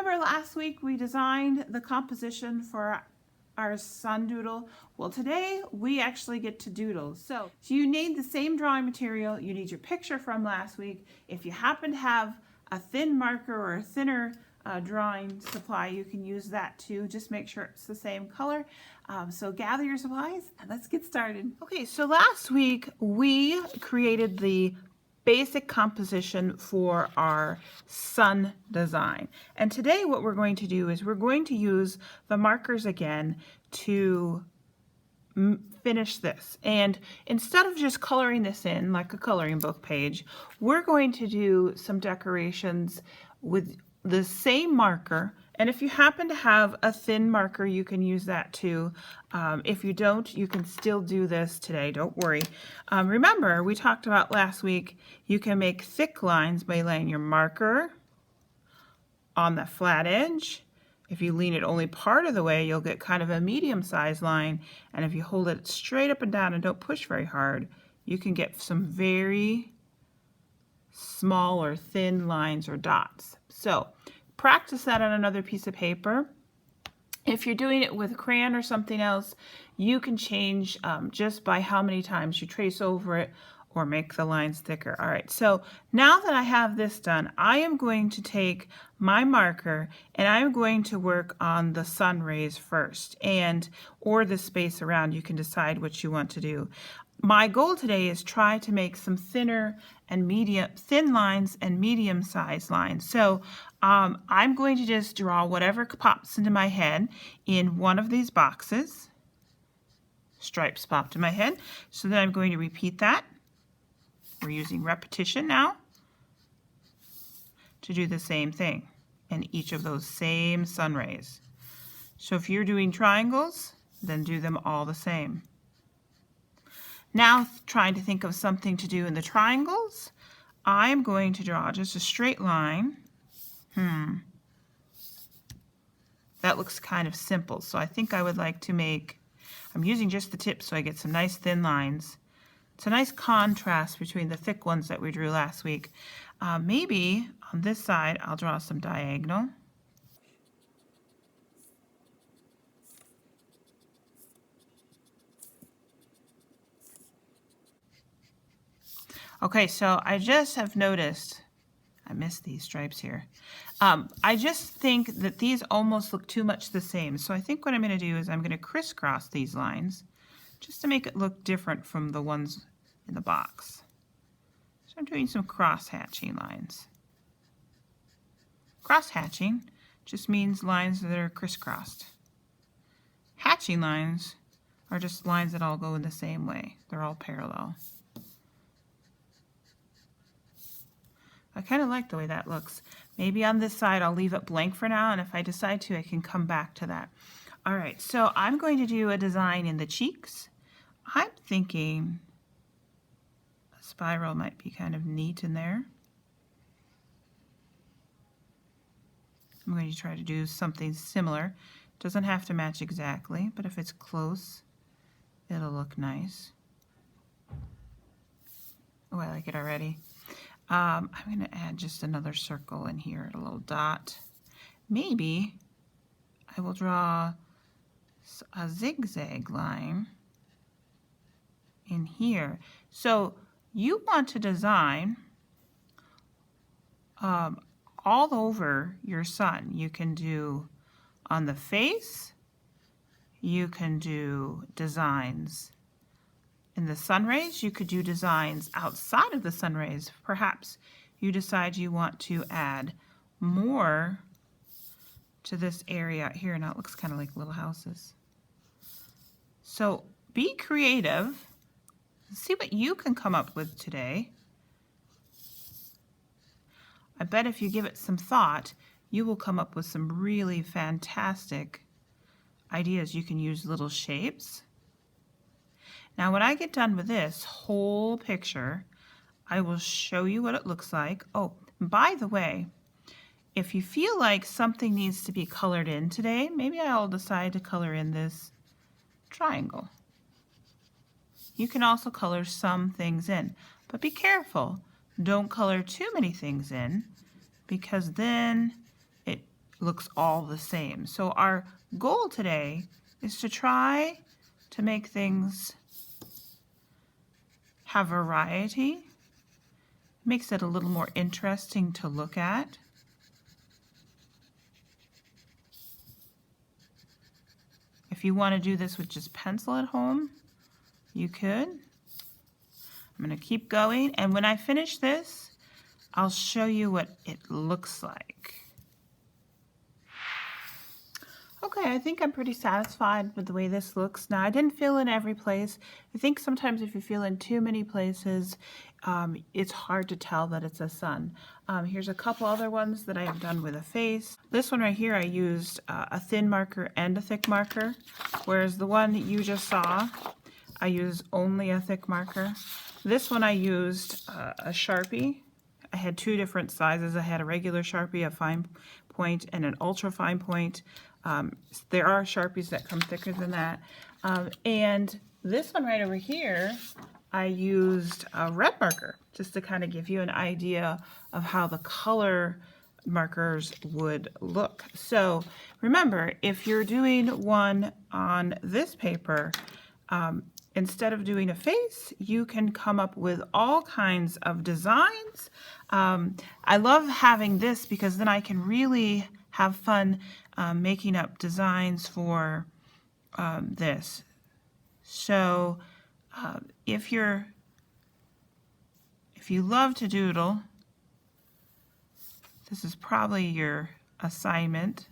remember last week we designed the composition for our sun doodle? Well, today we actually get to doodle. So you need the same drawing material. You need your picture from last week. If you happen to have a thin marker or a thinner drawing supply, you can use that too. Just make sure it's the same color. So gather your supplies and let's get started. Okay, so last week we created the basic composition for our sun design. And today what we're going to do is we're going to use the markers again to finish this. And instead of just coloring this in like a coloring book page, we're going to do some decorations with the same marker. And if you happen to have a thin marker, you can use that too. If you don't, you can still do this today. Don't worry. Remember, we talked about last week, you can make thick lines by laying your marker on the flat edge. If you lean it only part of the way, you'll get kind of a medium-sized line. And if you hold it straight up and down and don't push very hard, you can get some very small or thin lines or dots. So practice that on another piece of paper. If you're doing it with a crayon or something else, you can change just by how many times you trace over it or make the lines thicker. All right, so now that I have this done, I am going to take my marker and I'm going to work on the sun rays first, or the space around. You can decide what you want to do. My goal today is try to make some thin lines and medium-sized lines. So I'm going to just draw whatever pops into my head in one of these boxes. Stripes popped in my head, so then I'm going to repeat that. We're using repetition now to do the same thing in each of those same sun rays. So if you're doing triangles, then do them all the same. Now, trying to think of something to do in the triangles, I'm going to draw just a straight line. That looks kind of simple, so I think I would like to I'm using just the tip so I get some nice thin lines. It's a nice contrast between the thick ones that we drew last week. Maybe on this side, I'll draw some diagonal. Okay, so I just have noticed, I missed these stripes here. I just think that these almost look too much the same. So I think what I'm going to do is I'm going to crisscross these lines just to make it look different from the ones in the box. So I'm doing some cross-hatching lines. Cross-hatching just means lines that are crisscrossed. Hatching lines are just lines that all go in the same way. They're all parallel. I kind of like the way that looks. Maybe on this side I'll leave it blank for now, and if I decide to, I can come back to that. All right, so I'm going to do a design in the cheeks. I'm thinking a spiral might be kind of neat in there. I'm going to try to do something similar. Doesn't have to match exactly, but if it's close, it'll look nice. Oh, I like it already. I'm going to add just another circle in here, a little dot. Maybe I will draw a zigzag line in here. So you want to design all over your sun. You can do on the face, you can do designs in the sun rays, you could do designs outside of the sun rays. Perhaps you decide you want to add more to this area here. Now it looks kind of like little houses. So be creative. See what you can come up with today. I bet if you give it some thought, you will come up with some really fantastic ideas. You can use little shapes. Now when I get done with this whole picture, I will show you what it looks like. Oh, by the way, if you feel like something needs to be colored in today, maybe I'll decide to color in this triangle. You can also color some things in, but be careful. Don't color too many things in, because then it looks all the same. So our goal today is to try to make things have variety. Makes it a little more interesting to look at. If you want to do this with just pencil at home, you could. I'm going to keep going, and when I finish this, I'll show you what it looks like. Okay, I think I'm pretty satisfied with the way this looks. Now, I didn't fill in every place. I think sometimes if you fill in too many places, it's hard to tell that it's a sun. Here's a couple other ones that I have done with a face. This one right here, I used a thin marker and a thick marker, whereas the one that you just saw, I used only a thick marker. This one I used a Sharpie. I had two different sizes. I had a regular Sharpie, a fine point, and an ultra fine point. There are Sharpies that come thicker than that. And this one right over here, I used a red marker just to kind of give you an idea of how the color markers would look. So remember, if you're doing one on this paper, instead of doing a face, you can come up with all kinds of designs. I love having this because then I can really have fun making up designs for this. So if you love to doodle, this is probably your assignment.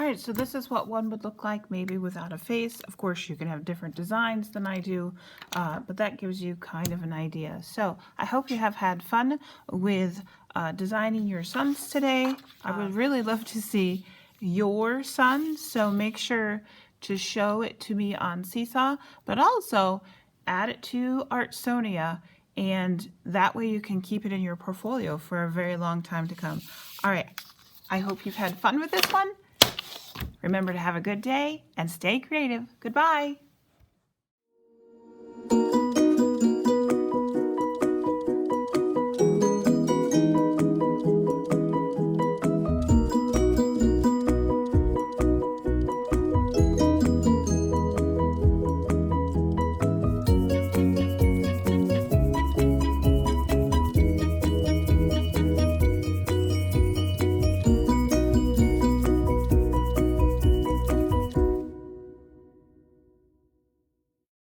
All right, so this is what one would look like maybe without a face. Of course, you can have different designs than I do, but that gives you kind of an idea. So I hope you have had fun with designing your suns today. I would really love to see your sun, so make sure to show it to me on Seesaw, but also add it to Artsonia, and that way you can keep it in your portfolio for a very long time to come. All right, I hope you've had fun with this one. Remember to have a good day and stay creative. Goodbye.